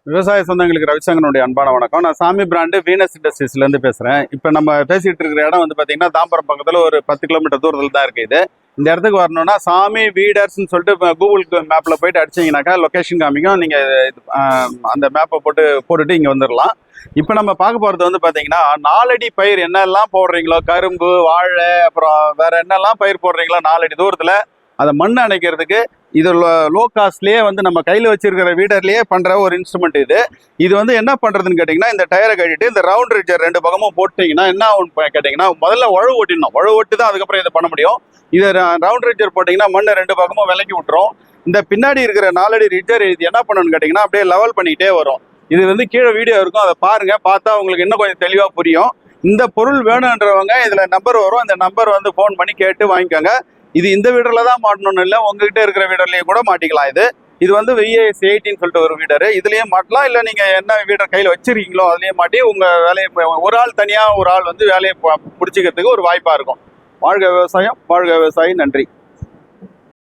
விவசாய சொந்தங்களுக்கு ரவிசங்கரனுடைய அன்பான வணக்கம். நான் சாமி பிராண்டு வீனஸ் இண்டஸ்ட்ரீஸ்லேருந்து பேசுகிறேன். இப்போ நம்ம பேசிகிட்டு இருக்கிற இடம் வந்து பார்த்தீங்கன்னா தாம்பரம் பக்கத்தில் ஒரு 10 கிலோமீட்டர் தூரத்தில் தான் இருக்குது. இது இந்த இடத்துக்கு வரணும்னா சாமி வீடர்ஸ்ன்னு சொல்லிட்டு கூகுள் மேப்பில் போயிட்டு அடிச்சிங்கனாக்கா லொக்கேஷன் காமிக்கும். நீங்கள் அந்த மேப்பை போட்டுட்டு இங்கே வந்துடலாம். இப்போ நம்ம பார்க்க போகிறது வந்து பார்த்தீங்கன்னா 4 அடி பயிர் என்னெல்லாம் போடுறீங்களோ, கரும்பு, வாழை, அப்புறம் வேறு என்னெல்லாம் பயிர் போடுறீங்களோ 4 அடி தூரத்தில் அதை மண் அணைக்கிறதுக்கு இது லோ காஸ்ட்லேயே வந்து நம்ம கையில் வச்சிருக்கிற வீடர்லேயே பண்ணுற ஒரு இன்ஸ்ட்ருமெண்ட் இது வந்து என்ன பண்ணுறதுன்னு கேட்டிங்கன்னா, இந்த டயரை கட்டிட்டு இந்த ரவுண்ட் ரிட்ஜர் 2 பக்கமும் போட்டிங்கன்னா என்ன ஆகும் கேட்டிங்கன்னா, முதல்ல உழவு ஓட்டிடணும். உழவு ஓட்டி தான் அதுக்கப்புறம் இதை பண்ண முடியும். இதை ரவுண்ட் ரிட்ஜர் போட்டிங்கன்னா மண்ணை 2 பக்கமும் விலக்கி விட்டுரும். இந்த பின்னாடி இருக்கிற 4 அடி ரிட்ஜர் இது என்ன பண்ணணும்னு கேட்டிங்கன்னா, அப்படியே லெவல் பண்ணிக்கிட்டே வரும். இது வந்து கீழே வீடியோ இருக்கும், அதை பாருங்கள். பார்த்தா உங்களுக்கு இன்னும் கொஞ்சம் தெளிவாக புரியும். இந்த பொருள் வேணுன்றவங்க இதில் நம்பர் வரும், இந்த நம்பர் வந்து ஃபோன் பண்ணி கேட்டு வாங்கிக்கோங்க. இது இந்த வீடரில் தான் மாட்டணும்னு இல்லை, உங்ககிட்ட இருக்கிற வீடர்லேயும் கூட மாட்டிக்கலாம். இது வந்து VAS 18 சொல்லிட்டு ஒரு வீடரு, இதுலேயும் மாட்டலாம். இல்லை நீங்கள் என்ன வீடர் கையில் வச்சிருக்கீங்களோ அதுலேயும் மாட்டி உங்கள் வேலையை ஒரு ஆள் தனியாக ஒரு ஆள் வந்து வேலையை பிடிச்சிக்கிறதுக்கு ஒரு வாய்ப்பாக இருக்கும். வாழ்க விவசாயம், வாழ்க விவசாயி. நன்றி.